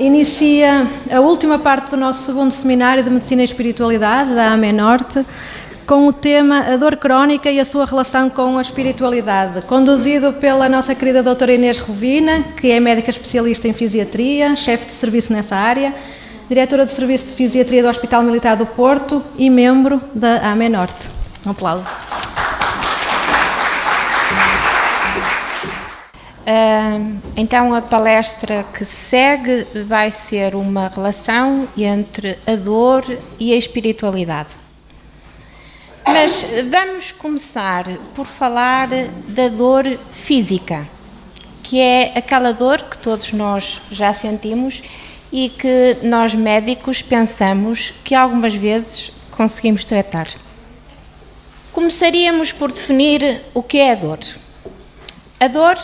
inicia a última parte do nosso segundo seminário de Medicina e Espiritualidade, da AME Norte, com o tema A Dor Crónica e a sua relação com a espiritualidade, conduzido pela nossa querida doutora Inês Rovina, que é médica especialista em fisiatria, chefe de serviço nessa área, diretora de serviço de fisiatria do Hospital Militar do Porto e membro da AME Norte. Um aplauso. Então a palestra que segue vai ser uma relação entre a dor e a espiritualidade. Mas vamos começar por falar da dor física, que é aquela dor que todos nós já sentimos e que nós médicos pensamos que algumas vezes conseguimos tratar. Começaríamos por definir o que é a dor. A dor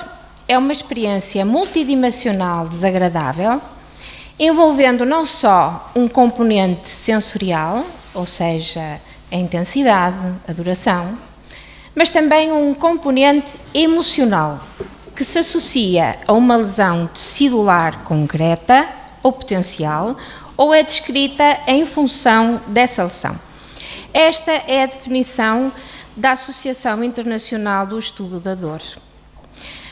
é uma experiência multidimensional desagradável, envolvendo não só um componente sensorial, ou seja, a intensidade, a duração, mas também um componente emocional, que se associa a uma lesão tecidular concreta ou potencial, ou é descrita em função dessa lesão. Esta é a definição da Associação Internacional do Estudo da Dor.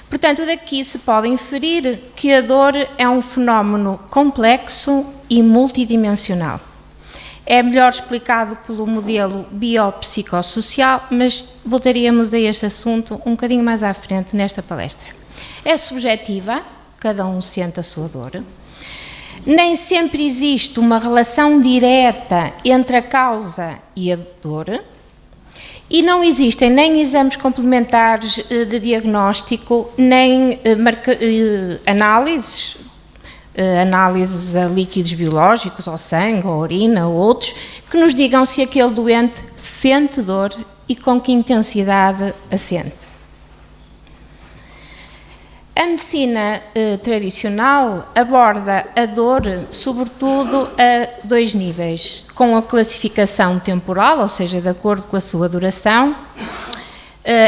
Portanto, daqui se pode inferir que a dor é um fenómeno complexo e multidimensional. É melhor explicado pelo modelo biopsicossocial, mas voltaríamos a este assunto um bocadinho mais à frente nesta palestra. É subjetiva, cada um sente a sua dor. Nem sempre existe uma relação direta entre a causa e a dor. E não existem nem exames complementares de diagnóstico, nem análises a líquidos biológicos, ao sangue, à urina, ou outros, que nos digam se aquele doente sente dor e com que intensidade a sente. A medicina tradicional aborda a dor, sobretudo, a dois níveis, com a classificação temporal, ou seja, de acordo com a sua duração.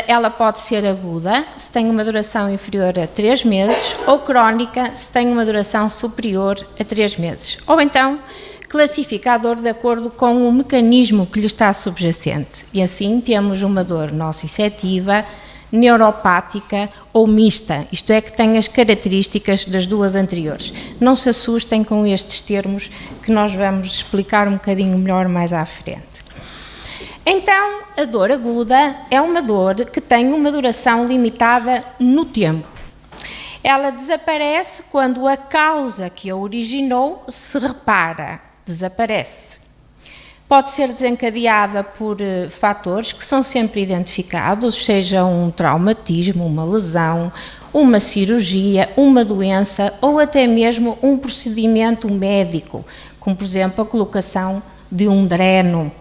Ela pode ser aguda, se tem uma duração inferior a 3 meses, ou crónica, se tem uma duração superior a 3 meses. Ou então, classifica a dor de acordo com o mecanismo que lhe está subjacente. E assim temos uma dor nociceptiva, neuropática ou mista, isto é, que tem as características das duas anteriores. Não se assustem com estes termos que nós vamos explicar um bocadinho melhor mais à frente. Então, a dor aguda é uma dor que tem uma duração limitada no tempo. Ela desaparece quando a causa que a originou se repara, desaparece. Pode ser desencadeada por fatores que são sempre identificados, seja um traumatismo, uma lesão, uma cirurgia, uma doença ou até mesmo um procedimento médico, como por exemplo a colocação de um dreno.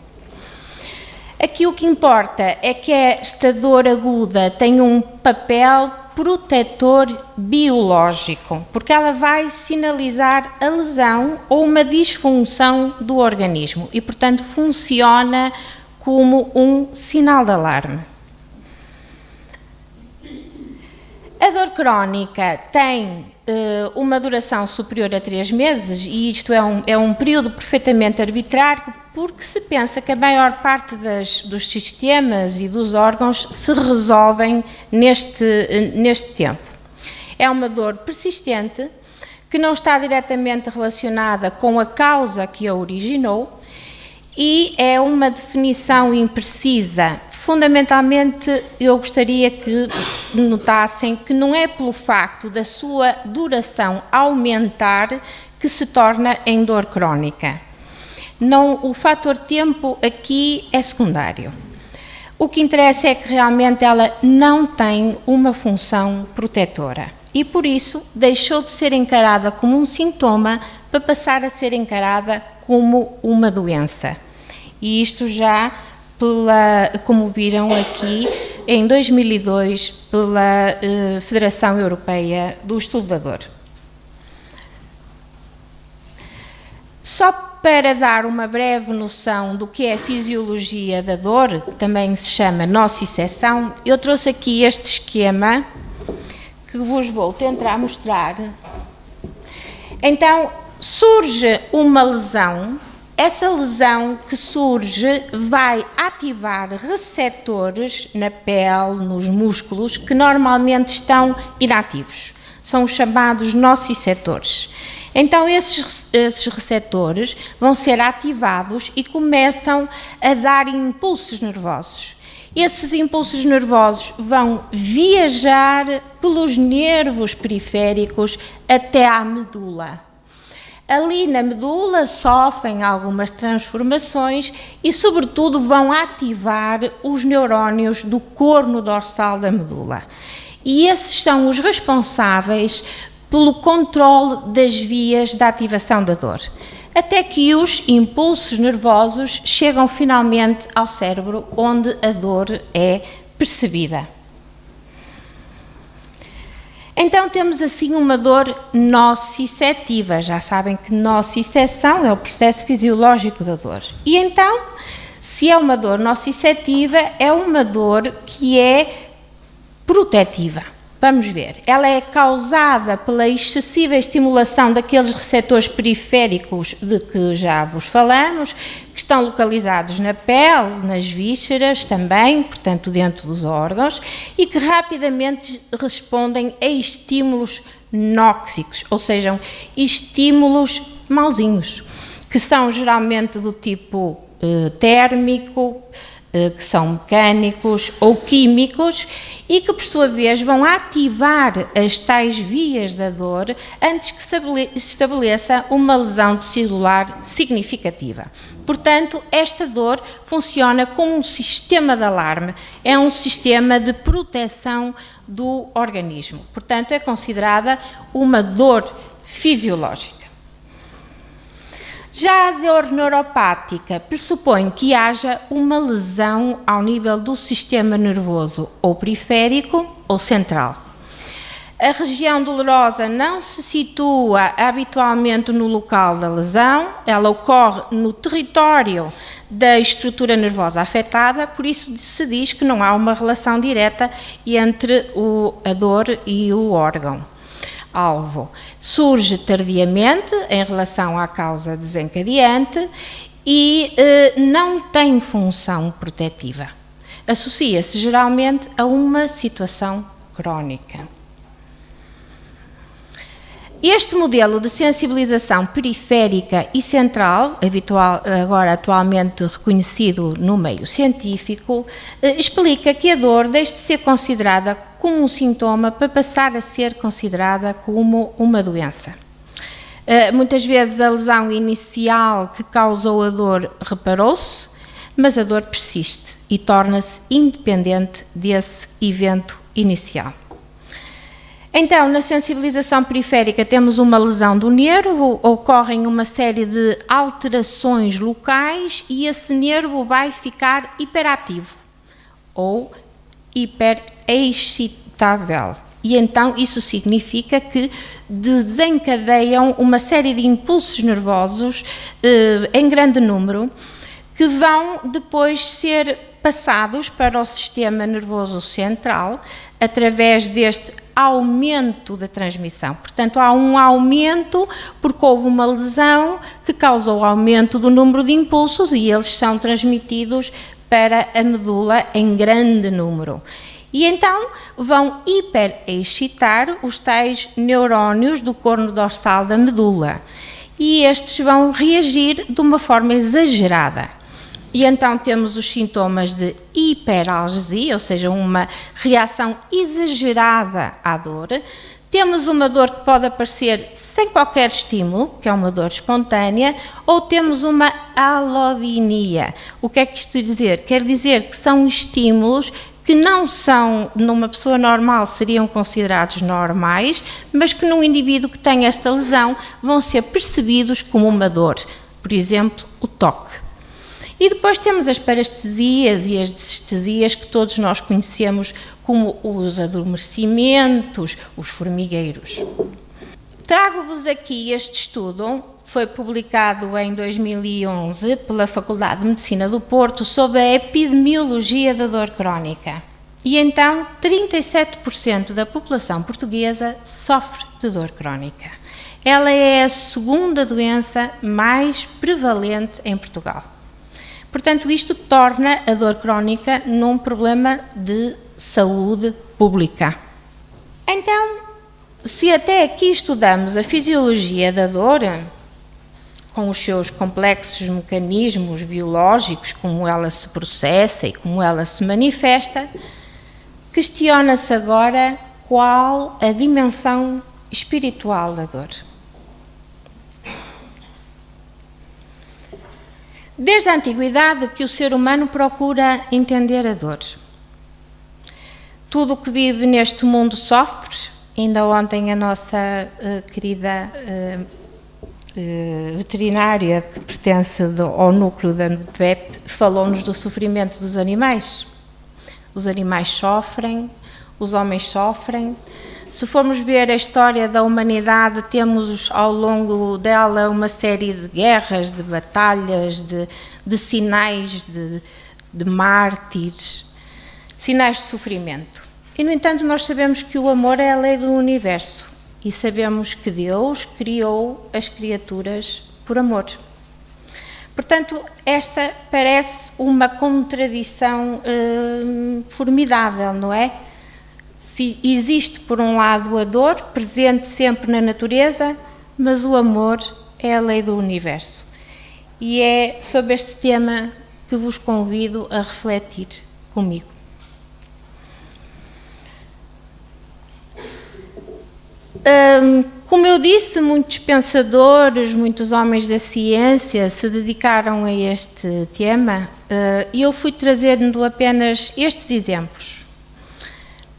Aqui o que importa é que esta dor aguda tem um papel protetor biológico, porque ela vai sinalizar a lesão ou uma disfunção do organismo e, portanto, funciona como um sinal de alarme. A dor crónica tem uma duração superior a 3 meses e isto é um período perfeitamente arbitrário, porque se pensa que a maior parte dos sistemas e dos órgãos se resolvem neste tempo. É uma dor persistente que não está diretamente relacionada com a causa que a originou e é uma definição imprecisa. Fundamentalmente, eu gostaria que notassem que não é pelo facto da sua duração aumentar que se torna em dor crónica. Não, o fator tempo aqui é secundário. O que interessa é que realmente ela não tem uma função protetora e, por isso, deixou de ser encarada como um sintoma para passar a ser encarada como uma doença. E isto já, como viram aqui, em 2002, pela Federação Europeia do Estudo da Dor. Só para dar uma breve noção do que é a fisiologia da dor, que também se chama nocicepção, eu trouxe aqui este esquema que vos vou tentar mostrar. Então, surge uma lesão. Essa lesão que surge vai ativar receptores na pele, nos músculos, que normalmente estão inativos. São os chamados nociceptores. Então, esses receptores vão ser ativados e começam a dar impulsos nervosos. Esses impulsos nervosos vão viajar pelos nervos periféricos até à medula. Ali na medula sofrem algumas transformações e, sobretudo, vão ativar os neurónios do corno dorsal da medula. E esses são os responsáveis pelo controle das vias da ativação da dor, até que os impulsos nervosos chegam finalmente ao cérebro, onde a dor é percebida. Então temos assim uma dor nociceptiva. Já sabem que nocicepção é o processo fisiológico da dor. E então, se é uma dor nociceptiva, é uma dor que é protetiva. Vamos ver, ela é causada pela excessiva estimulação daqueles receptores periféricos de que já vos falamos, que estão localizados na pele, nas vísceras também, portanto dentro dos órgãos, e que rapidamente respondem a estímulos nóxicos, ou seja, estímulos mauzinhos, que são geralmente do tipo térmico, que são mecânicos ou químicos e que, por sua vez, vão ativar as tais vias da dor antes que se estabeleça uma lesão tecidular significativa. Portanto, esta dor funciona como um sistema de alarme, é um sistema de proteção do organismo. Portanto, é considerada uma dor fisiológica. Já a dor neuropática pressupõe que haja uma lesão ao nível do sistema nervoso ou periférico ou central. A região dolorosa não se situa habitualmente no local da lesão, ela ocorre no território da estrutura nervosa afetada, por isso se diz que não há uma relação direta entre a dor e o órgão alvo. Surge tardiamente em relação à causa desencadeante e não tem função protetiva. Associa-se geralmente a uma situação crónica. Este modelo de sensibilização periférica e central, atualmente reconhecido no meio científico, explica que a dor deixe de ser considerada como um sintoma para passar a ser considerada como uma doença. Muitas vezes a lesão inicial que causou a dor reparou-se, mas a dor persiste e torna-se independente desse evento inicial. Então, na sensibilização periférica temos uma lesão do nervo, ocorrem uma série de alterações locais e esse nervo vai ficar hiperativo ou hiperexcitável. E então isso significa que desencadeiam uma série de impulsos nervosos em grande número que vão depois ser passados para o sistema nervoso central através deste aumento da transmissão. Portanto, há um aumento porque houve uma lesão que causou aumento do número de impulsos e eles são transmitidos para a medula em grande número. E então vão hiperexcitar os tais neurónios do corno dorsal da medula e estes vão reagir de uma forma exagerada. E então temos os sintomas de hiperalgesia, ou seja, uma reação exagerada à dor. Temos uma dor que pode aparecer sem qualquer estímulo, que é uma dor espontânea, ou temos uma alodinia. O que é que isto quer dizer? Quer dizer que são estímulos que não são, numa pessoa normal, seriam considerados normais, mas que num indivíduo que tem esta lesão vão ser percebidos como uma dor. Por exemplo, o toque. E depois temos as parestesias e as desestesias que todos nós conhecemos como os adormecimentos, os formigueiros. Trago-vos aqui este estudo, foi publicado em 2011 pela Faculdade de Medicina do Porto sobre a epidemiologia da dor crónica. E então 37% da população portuguesa sofre de dor crónica. ela é a segunda doença mais prevalente em Portugal. Portanto, isto torna a dor crónica num problema de saúde pública. Então, se até aqui estudamos a fisiologia da dor, com os seus complexos mecanismos biológicos, como ela se processa e como ela se manifesta, questiona-se agora qual a dimensão espiritual da dor. Desde a antiguidade que o ser humano procura entender a dor. Tudo o que vive neste mundo sofre. Ainda ontem a nossa querida veterinária, que pertence ao núcleo da NUPEP, falou-nos do sofrimento dos animais. Os animais sofrem, os homens sofrem. Se formos ver a história da humanidade, temos ao longo dela uma série de guerras, de batalhas, de sinais de mártires, sinais de sofrimento. E, no entanto, nós sabemos que o amor é a lei do universo e sabemos que Deus criou as criaturas por amor. Portanto, esta parece uma contradição formidável, não é? Se existe, por um lado, a dor, presente sempre na natureza, mas o amor é a lei do universo. E é sobre este tema que vos convido a refletir comigo. Como eu disse, muitos pensadores, muitos homens da ciência se dedicaram a este tema e eu fui trazendo apenas estes exemplos.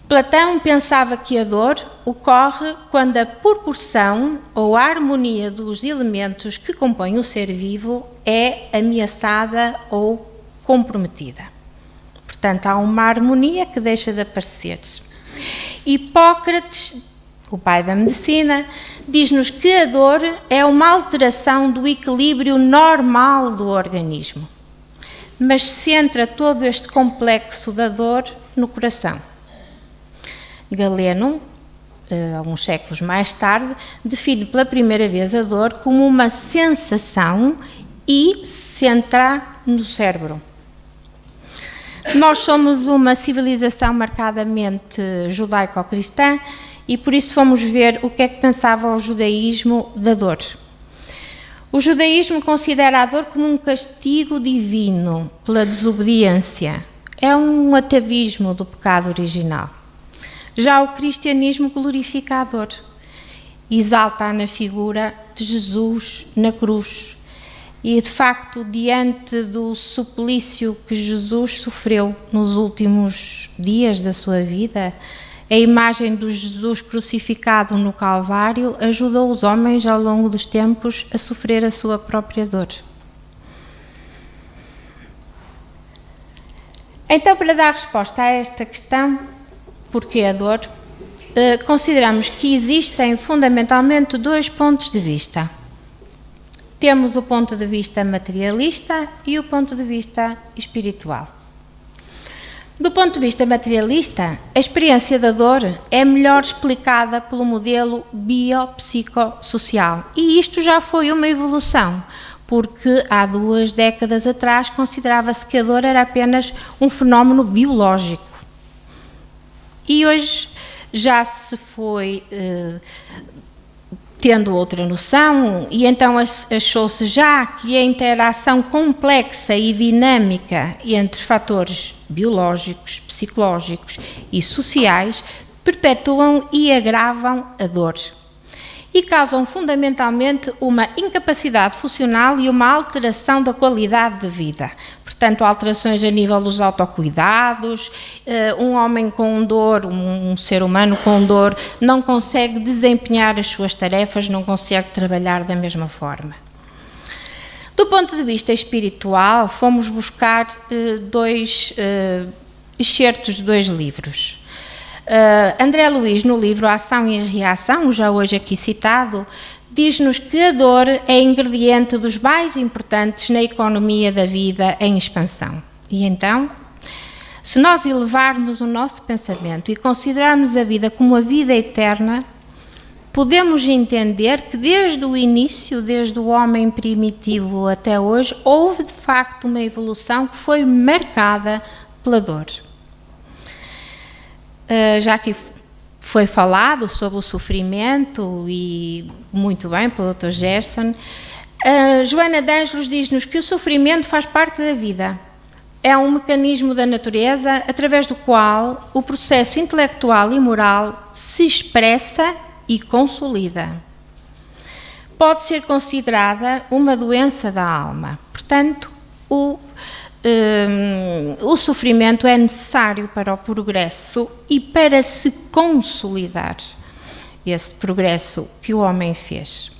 Platão pensava que a dor ocorre quando a proporção ou a harmonia dos elementos que compõem o ser vivo é ameaçada ou comprometida. Portanto, há uma harmonia que deixa de aparecer. Hipócrates, o pai da medicina, diz-nos que a dor é uma alteração do equilíbrio normal do organismo, mas centra todo este complexo da dor no coração. Galeno, alguns séculos mais tarde, define pela primeira vez a dor como uma sensação e centra no cérebro. Nós somos uma civilização marcadamente judaico-cristã e por isso fomos ver o que é que pensava o judaísmo da dor. O judaísmo considera a dor como um castigo divino pela desobediência. É um atavismo do pecado original. Já o cristianismo glorifica a dor, exalta-a na figura de Jesus na cruz. E, de facto, diante do suplício que Jesus sofreu nos últimos dias da sua vida, a imagem do Jesus crucificado no Calvário ajudou os homens ao longo dos tempos a sofrer a sua própria dor. Então, para dar resposta a esta questão, porquê a dor, consideramos que existem fundamentalmente dois pontos de vista. Temos o ponto de vista materialista e o ponto de vista espiritual. Do ponto de vista materialista, a experiência da dor é melhor explicada pelo modelo biopsicossocial. E isto já foi uma evolução, porque há 2 décadas atrás considerava-se que a dor era apenas um fenómeno biológico. E hoje já se foi tendo outra noção e então achou-se já que a interação complexa e dinâmica entre fatores biológicos, psicológicos e sociais perpetuam e agravam a dor e causam fundamentalmente uma incapacidade funcional e uma alteração da qualidade de vida. Portanto, alterações a nível dos autocuidados, um homem com dor, um ser humano com dor, não consegue desempenhar as suas tarefas, não consegue trabalhar da mesma forma. Do ponto de vista espiritual, fomos buscar 2 excertos de 2 livros. André Luiz, no livro Ação e Reação, já hoje aqui citado, diz-nos que a dor é ingrediente dos mais importantes na economia da vida em expansão. E então, se nós elevarmos o nosso pensamento e considerarmos a vida como a vida eterna, podemos entender que desde o início, desde o homem primitivo até hoje, houve de facto uma evolução que foi marcada pela dor. Já que foi falado sobre o sofrimento, e muito bem pelo Dr. Gerson, Joana de Ângelos diz-nos que o sofrimento faz parte da vida. É um mecanismo da natureza através do qual o processo intelectual e moral se expressa e consolida. Pode ser considerada uma doença da alma. Portanto, o sofrimento é necessário para o progresso e para se consolidar esse progresso que o homem fez.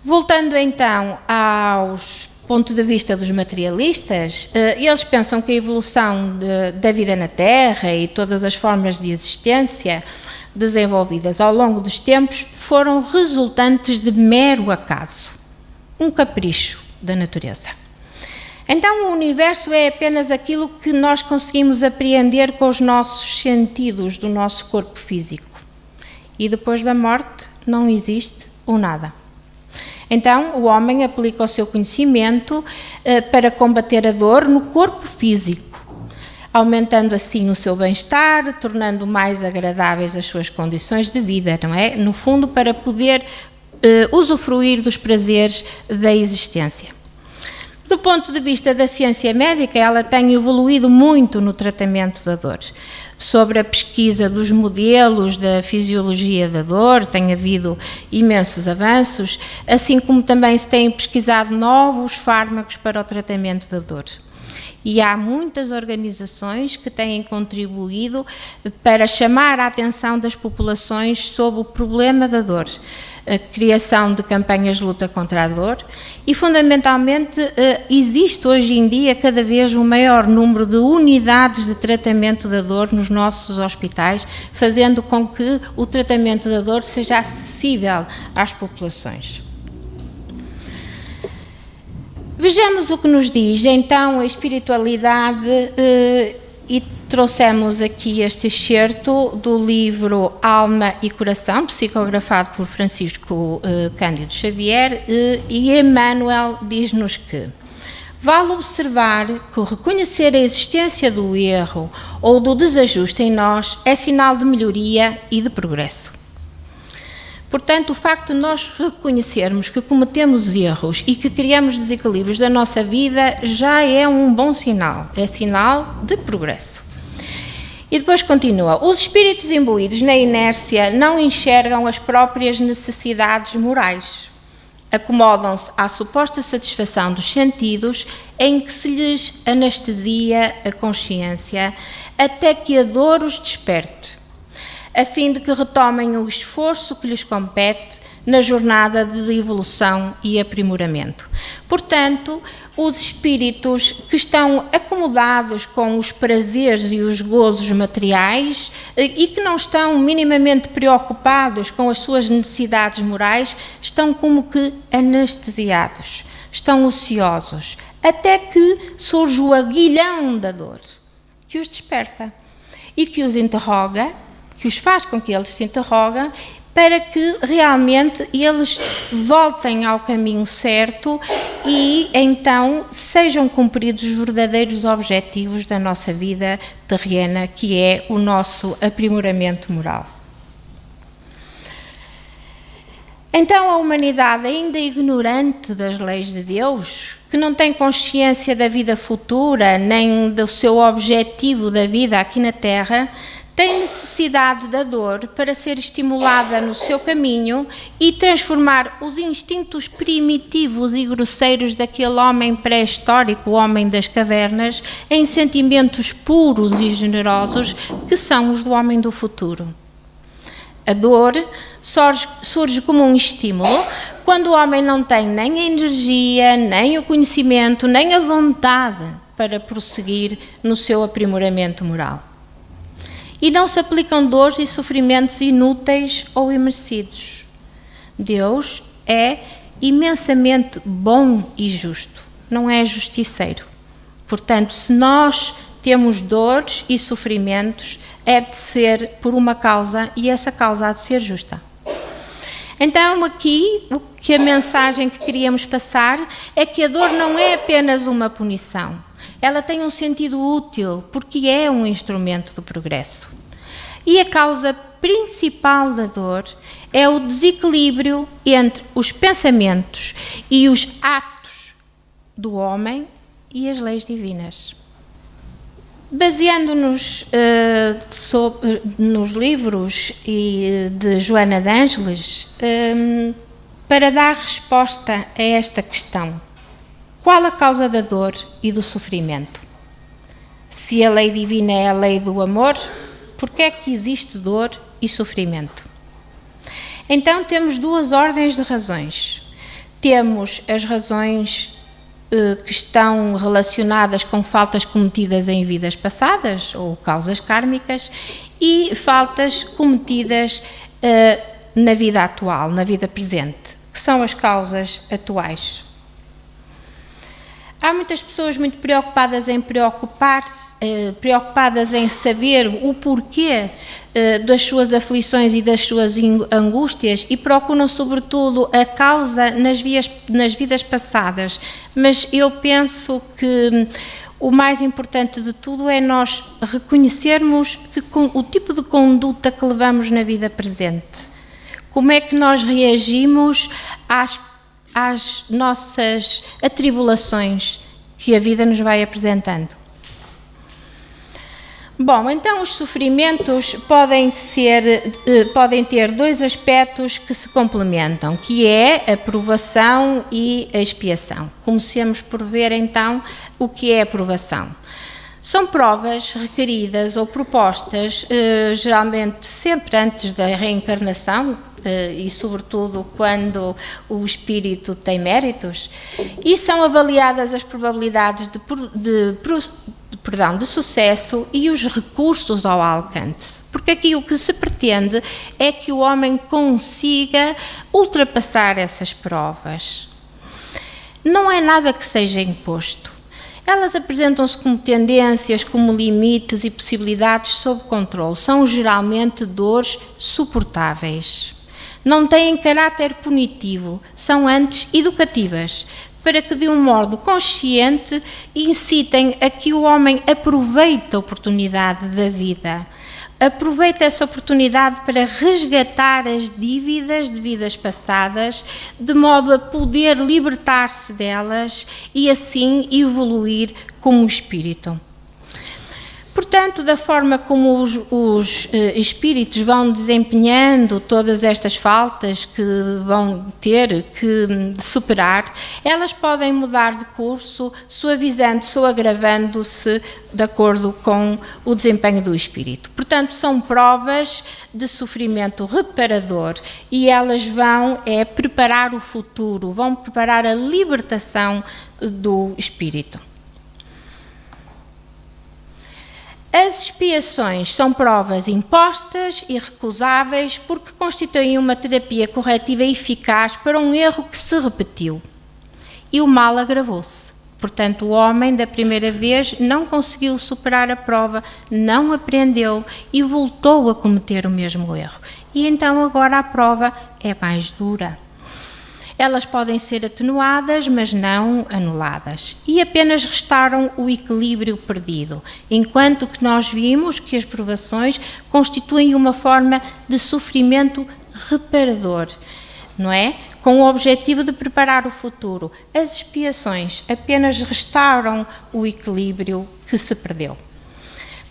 Voltando então aos ponto de vista dos materialistas, eles pensam que a evolução da vida na Terra e todas as formas de existência desenvolvidas ao longo dos tempos foram resultantes de mero acaso, um capricho da natureza. Então o universo é apenas aquilo que nós conseguimos apreender com os nossos sentidos do nosso corpo físico. E depois da morte não existe o nada. Então, o homem aplica o seu conhecimento para combater a dor no corpo físico, aumentando assim o seu bem-estar, tornando mais agradáveis as suas condições de vida, não é? No fundo, para poder usufruir dos prazeres da existência. Do ponto de vista da ciência médica, ela tem evoluído muito no tratamento da dor. Sobre a pesquisa dos modelos da fisiologia da dor, tem havido imensos avanços, assim como também se têm pesquisado novos fármacos para o tratamento da dor. E há muitas organizações que têm contribuído para chamar a atenção das populações sobre o problema da dor, a criação de campanhas de luta contra a dor e, fundamentalmente, existe hoje em dia cada vez um maior número de unidades de tratamento da dor nos nossos hospitais, fazendo com que o tratamento da dor seja acessível às populações. Vejamos o que nos diz então a espiritualidade e trouxemos aqui este excerto do livro Alma e Coração, psicografado por Francisco Cândido Xavier, e Emmanuel diz-nos que vale observar que o reconhecer a existência do erro ou do desajuste em nós é sinal de melhoria e de progresso. Portanto, o facto de nós reconhecermos que cometemos erros e que criamos desequilíbrios da nossa vida já é um bom sinal, é sinal de progresso. E depois continua, os espíritos imbuídos na inércia não enxergam as próprias necessidades morais. Acomodam-se à suposta satisfação dos sentidos em que se lhes anestesia a consciência até que a dor os desperte, a fim de que retomem o esforço que lhes compete na jornada de evolução e aprimoramento. Portanto, os espíritos que estão acomodados com os prazeres e os gozos materiais e que não estão minimamente preocupados com as suas necessidades morais, estão como que anestesiados, estão ociosos, até que surge o aguilhão da dor, que os desperta e que os interroga, que os faz com que eles se interroguem, para que realmente eles voltem ao caminho certo e então sejam cumpridos os verdadeiros objetivos da nossa vida terrena, que é o nosso aprimoramento moral. Então a humanidade, ainda ignorante das leis de Deus, que não tem consciência da vida futura, nem do seu objetivo da vida aqui na Terra, tem necessidade da dor para ser estimulada no seu caminho e transformar os instintos primitivos e grosseiros daquele homem pré-histórico, o homem das cavernas, em sentimentos puros e generosos que são os do homem do futuro. A dor surge como um estímulo quando o homem não tem nem a energia, nem o conhecimento, nem a vontade para prosseguir no seu aprimoramento moral. E não se aplicam dores e sofrimentos inúteis ou imerecidos. Deus é imensamente bom e justo, não é justiceiro. Portanto, se nós temos dores e sofrimentos, é de ser por uma causa e essa causa há de ser justa. Então aqui, a mensagem que queríamos passar é que a dor não é apenas uma punição. Ela tem um sentido útil, porque é um instrumento do progresso. E a causa principal da dor é o desequilíbrio entre os pensamentos e os atos do homem e as leis divinas. Baseando-nos nos livros de Joana de Ângeles, para dar resposta a esta questão: qual a causa da dor e do sofrimento? Se a lei divina é a lei do amor, por que é que existe dor e sofrimento? Então temos duas ordens de razões. Temos as razões que estão relacionadas com faltas cometidas em vidas passadas, ou causas kármicas, e faltas cometidas na vida atual, na vida presente, que são as causas atuais. Há muitas pessoas muito preocupadas em saber o porquê das suas aflições e das suas angústias e procuram, sobretudo, a causa nas vidas passadas. Mas eu penso que o mais importante de tudo é nós reconhecermos o tipo de conduta que levamos na vida presente. Como é que nós reagimos às nossas atribulações que a vida nos vai apresentando. Bom, então os sofrimentos podem ter dois aspectos que se complementam, que é a provação e a expiação. Comecemos por ver então o que é a provação. São provas requeridas ou propostas, geralmente sempre antes da reencarnação, e sobretudo quando o espírito tem méritos, e são avaliadas as probabilidades de sucesso e os recursos ao alcance. Porque aqui o que se pretende é que o homem consiga ultrapassar essas provas. Não é nada que seja imposto. Elas apresentam-se como tendências, como limites e possibilidades sob controle. São geralmente dores suportáveis. Não têm caráter punitivo, são antes educativas, para que de um modo consciente incitem a que o homem aproveite a oportunidade da vida. Aproveita essa oportunidade para resgatar as dívidas de vidas passadas, de modo a poder libertar-se delas e assim evoluir como espírito. Portanto, da forma como os espíritos vão desempenhando todas estas faltas que vão ter que superar, elas podem mudar de curso, suavizando-se ou agravando-se de acordo com o desempenho do espírito. Portanto, são provas de sofrimento reparador e elas vão preparar o futuro, vão preparar a libertação do espírito. As expiações são provas impostas e recusáveis porque constituem uma terapia corretiva eficaz para um erro que se repetiu. E o mal agravou-se. Portanto, o homem da primeira vez não conseguiu superar a prova, não aprendeu e voltou a cometer o mesmo erro. E então agora a prova é mais dura. Elas podem ser atenuadas, mas não anuladas, e apenas restauram o equilíbrio perdido, enquanto que nós vimos que as provações constituem uma forma de sofrimento reparador, não é? Com o objetivo de preparar o futuro. As expiações apenas restauram o equilíbrio que se perdeu.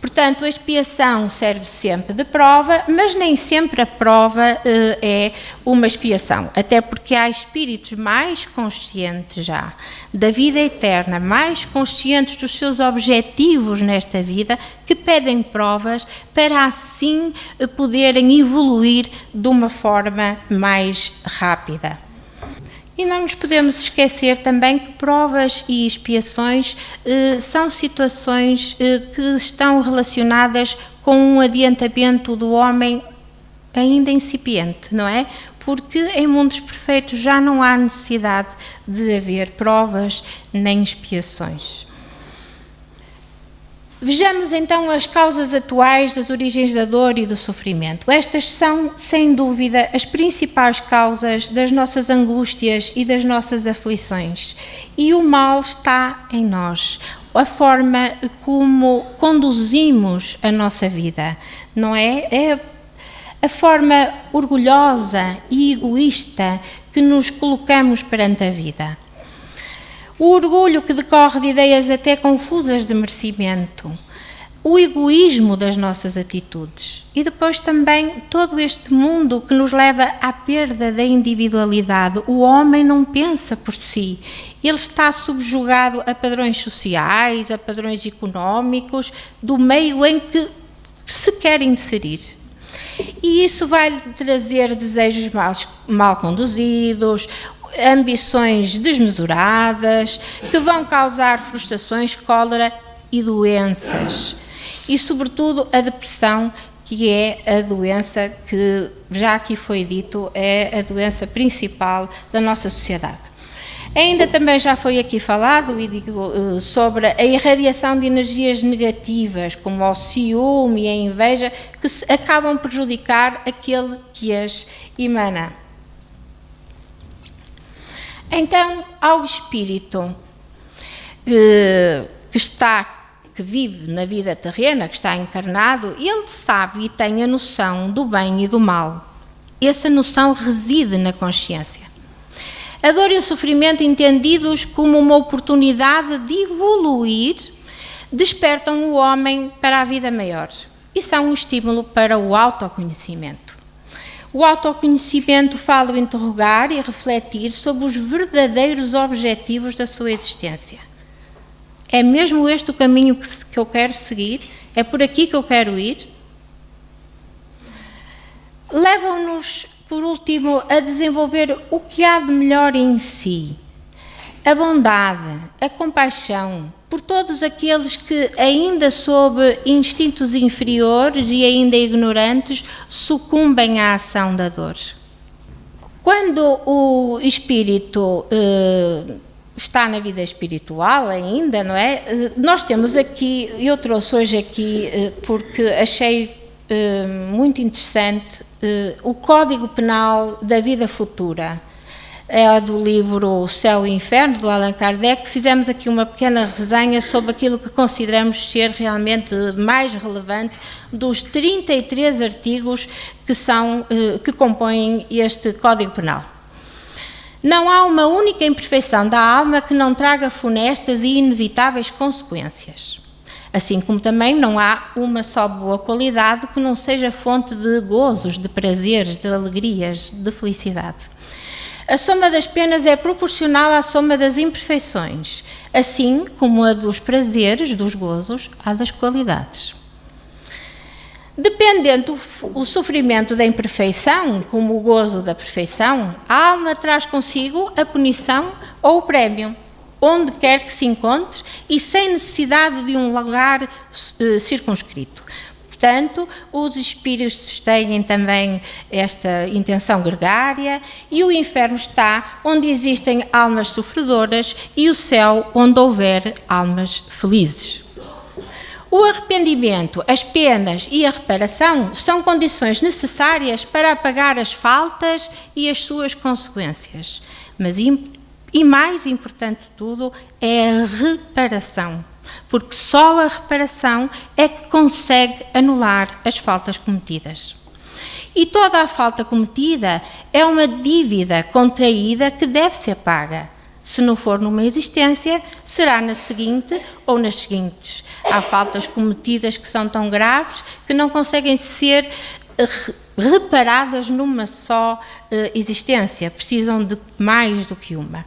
Portanto, a expiação serve sempre de prova, mas nem sempre a prova é uma expiação, até porque há espíritos mais conscientes já da vida eterna, mais conscientes dos seus objetivos nesta vida, que pedem provas para assim poderem evoluir de uma forma mais rápida. E não nos podemos esquecer também que provas e expiações são situações que estão relacionadas com um adiantamento do homem ainda incipiente, não é? Porque em mundos perfeitos já não há necessidade de haver provas nem expiações. Vejamos então as causas atuais das origens da dor e do sofrimento. Estas são, sem dúvida, as principais causas das nossas angústias e das nossas aflições. E o mal está em nós, a forma como conduzimos a nossa vida, não é? É a forma orgulhosa e egoísta que nos colocamos perante a vida. O orgulho que decorre de ideias até confusas de merecimento, o egoísmo das nossas atitudes e depois também todo este mundo que nos leva à perda da individualidade. O homem não pensa por si, ele está subjugado a padrões sociais, a padrões económicos, do meio em que se quer inserir. E isso vai trazer desejos mal conduzidos, ambições desmesuradas, que vão causar frustrações, cólera e doenças. E, sobretudo, a depressão, que é a doença que, já aqui foi dito, é a doença principal da nossa sociedade. Ainda também já foi aqui falado sobre a irradiação de energias negativas, como o ciúme e a inveja, que acabam por prejudicar aquele que as emana. Então, ao espírito que vive na vida terrena, que está encarnado, ele sabe e tem a noção do bem e do mal. Essa noção reside na consciência. A dor e o sofrimento, entendidos como uma oportunidade de evoluir, despertam o homem para a vida maior e são um estímulo para o autoconhecimento. O autoconhecimento fala o interrogar e refletir sobre os verdadeiros objetivos da sua existência. É mesmo este o caminho que eu quero seguir? É por aqui que eu quero ir? Levam-nos, por último, a desenvolver o que há de melhor em si. A bondade, a compaixão, por todos aqueles que, ainda sob instintos inferiores e ainda ignorantes, sucumbem à ação da dor. Quando o espírito está na vida espiritual ainda, não é? Nós temos aqui, eu trouxe hoje aqui, porque achei muito interessante, o Código Penal da Vida Futura. É do livro O Céu e o Inferno, do Allan Kardec. Fizemos aqui uma pequena resenha sobre aquilo que consideramos ser realmente mais relevante dos 33 artigos que compõem este Código Penal. Não há uma única imperfeição da alma que não traga funestas e inevitáveis consequências. Assim como também não há uma só boa qualidade que não seja fonte de gozos, de prazeres, de alegrias, de felicidade. A soma das penas é proporcional à soma das imperfeições, assim como a dos prazeres, dos gozos, à das qualidades. Dependendo o sofrimento da imperfeição, como o gozo da perfeição, a alma traz consigo a punição ou o prémio, onde quer que se encontre e sem necessidade de um lugar circunscrito. Portanto, os espíritos têm também esta intenção gregária e o inferno está onde existem almas sofredoras e o céu onde houver almas felizes. O arrependimento, as penas e a reparação são condições necessárias para apagar as faltas e as suas consequências. Mas, e mais importante de tudo, é a reparação. Porque só a reparação é que consegue anular as faltas cometidas. E toda a falta cometida é uma dívida contraída que deve ser paga. Se não for numa existência, será na seguinte ou nas seguintes. Há faltas cometidas que são tão graves que não conseguem ser reparadas numa só existência. Precisam de mais do que uma.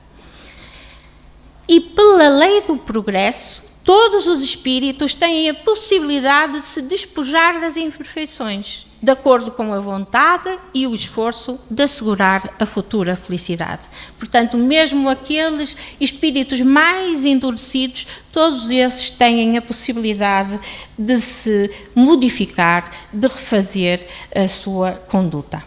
E pela lei do progresso, todos os espíritos têm a possibilidade de se despojar das imperfeições, de acordo com a vontade e o esforço de assegurar a futura felicidade. Portanto, mesmo aqueles espíritos mais endurecidos, todos esses têm a possibilidade de se modificar, de refazer a sua conduta.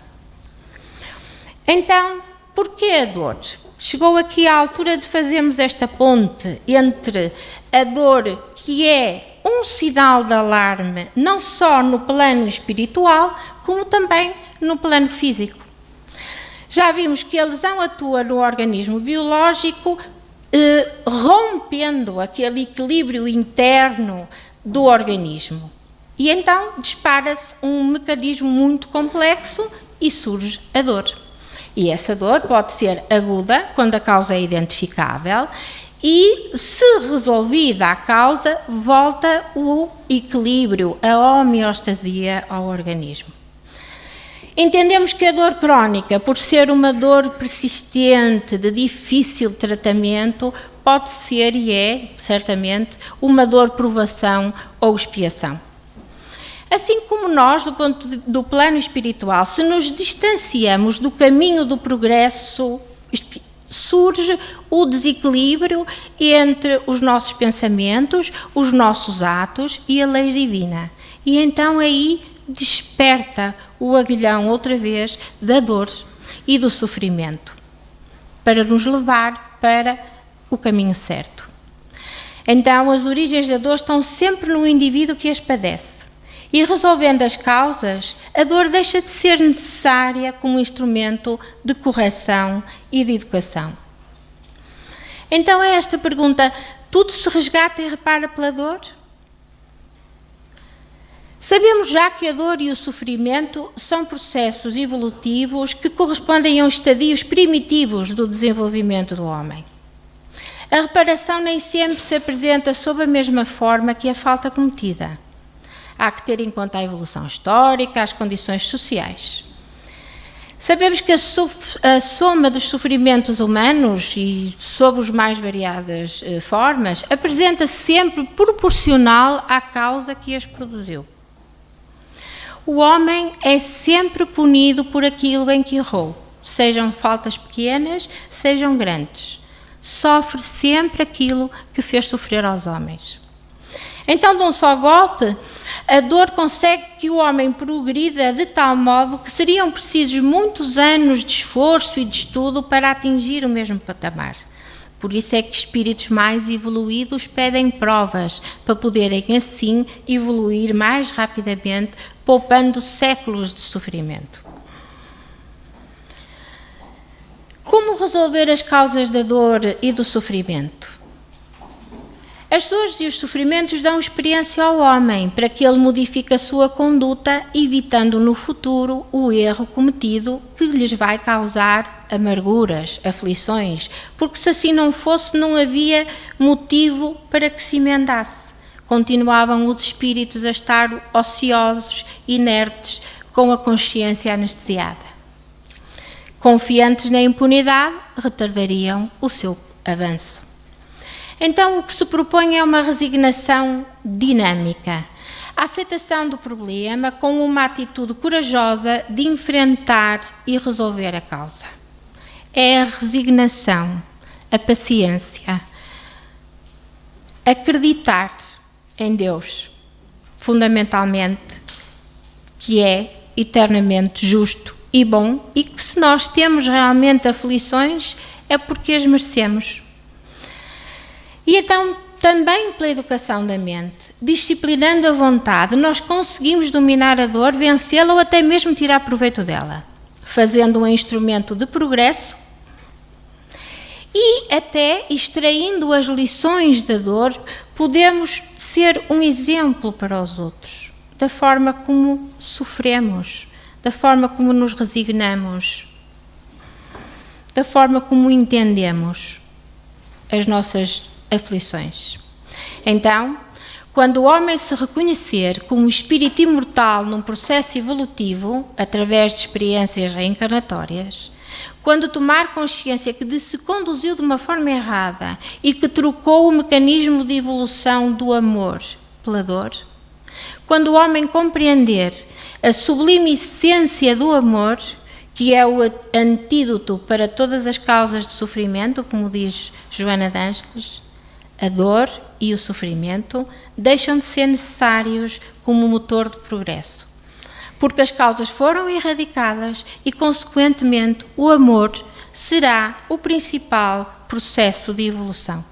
Então, porquê a dor? Chegou aqui a altura de fazermos esta ponte entre a dor que é um sinal de alarme, não só no plano espiritual, como também no plano físico. Já vimos que a lesão atua no organismo biológico, rompendo aquele equilíbrio interno do organismo. E então dispara-se um mecanismo muito complexo e surge a dor. E essa dor pode ser aguda, quando a causa é identificável, e, se resolvida a causa, volta o equilíbrio, a homeostasia ao organismo. Entendemos que a dor crónica, por ser uma dor persistente, de difícil tratamento, pode ser e é, certamente, uma dor provação ou expiação. Assim como nós, do plano espiritual, se nos distanciamos do caminho do progresso, surge o desequilíbrio entre os nossos pensamentos, os nossos atos e a lei divina. E então aí desperta o aguilhão outra vez da dor e do sofrimento, para nos levar para o caminho certo. Então as origens da dor estão sempre no indivíduo que as padece. E resolvendo as causas, a dor deixa de ser necessária como instrumento de correção e de educação. Então é esta pergunta: tudo se resgata e repara pela dor? Sabemos já que a dor e o sofrimento são processos evolutivos que correspondem a estadios primitivos do desenvolvimento do homem. A reparação nem sempre se apresenta sob a mesma forma que a falta cometida. Há que ter em conta a evolução histórica, as condições sociais. Sabemos que a soma dos sofrimentos humanos, e sob as mais variadas formas, apresenta-se sempre proporcional à causa que as produziu. O homem é sempre punido por aquilo em que errou, sejam faltas pequenas, sejam grandes. Sofre sempre aquilo que fez sofrer aos homens. Então, de um só golpe, a dor consegue que o homem progrida de tal modo que seriam precisos muitos anos de esforço e de estudo para atingir o mesmo patamar. Por isso é que espíritos mais evoluídos pedem provas para poderem assim evoluir mais rapidamente, poupando séculos de sofrimento. Como resolver as causas da dor e do sofrimento? As dores e os sofrimentos dão experiência ao homem para que ele modifique a sua conduta, evitando no futuro o erro cometido que lhes vai causar amarguras, aflições, porque se assim não fosse, não havia motivo para que se emendasse. Continuavam os espíritos a estar ociosos, inertes, com a consciência anestesiada. Confiantes na impunidade, retardariam o seu avanço. Então, o que se propõe é uma resignação dinâmica, a aceitação do problema com uma atitude corajosa de enfrentar e resolver a causa. É a resignação, a paciência, acreditar em Deus, fundamentalmente, que é eternamente justo e bom, e que se nós temos realmente aflições é porque as merecemos. E então, também pela educação da mente, disciplinando a vontade, nós conseguimos dominar a dor, vencê-la ou até mesmo tirar proveito dela, fazendo um instrumento de progresso e até extraindo as lições da dor, podemos ser um exemplo para os outros, da forma como sofremos, da forma como nos resignamos, da forma como entendemos as nossas aflições. Então, quando o homem se reconhecer como espírito imortal num processo evolutivo, através de experiências reencarnatórias, quando tomar consciência que se conduziu de uma forma errada e que trocou o mecanismo de evolução do amor pela dor, quando o homem compreender a sublime essência do amor, que é o antídoto para todas as causas de sofrimento, como diz Joana de Ângeles, a dor e o sofrimento deixam de ser necessários como motor de progresso, porque as causas foram erradicadas e, consequentemente, o amor será o principal processo de evolução.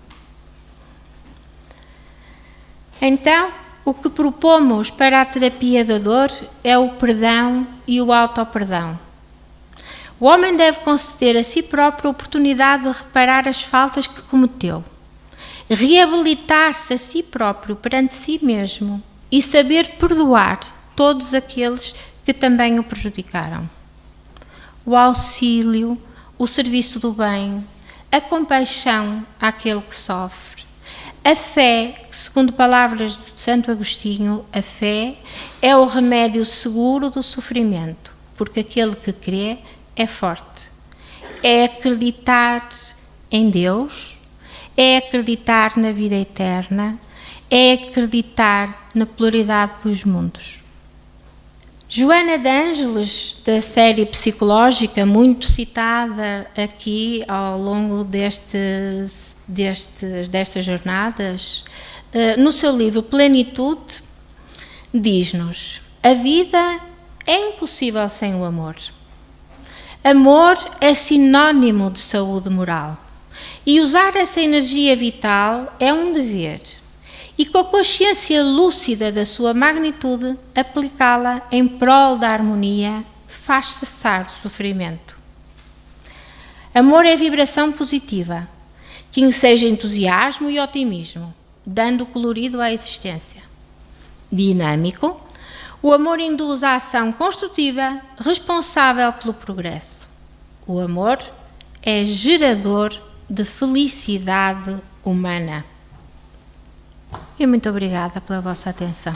Então, o que propomos para a terapia da dor é o perdão e o autoperdão. O homem deve conceder a si próprio a oportunidade de reparar as faltas que cometeu, reabilitar-se a si próprio perante si mesmo e saber perdoar todos aqueles que também o prejudicaram. O auxílio, o serviço do bem, a compaixão àquele que sofre, a fé, que segundo palavras de Santo Agostinho, a fé é o remédio seguro do sofrimento, porque aquele que crê é forte. É acreditar em Deus, é acreditar na vida eterna, é acreditar na pluralidade dos mundos. Joana de Ângeles, da série psicológica, muito citada aqui ao longo destas jornadas, no seu livro Plenitude, diz-nos: a vida é impossível sem o amor. Amor é sinónimo de saúde moral e usar essa energia vital é um dever. E com a consciência lúcida da sua magnitude, aplicá-la em prol da harmonia faz cessar o sofrimento. Amor é vibração positiva, que enseja entusiasmo e otimismo, dando colorido à existência. Dinâmico, o amor induz a ação construtiva, responsável pelo progresso. O amor é gerador de felicidade humana. E muito obrigada pela vossa atenção.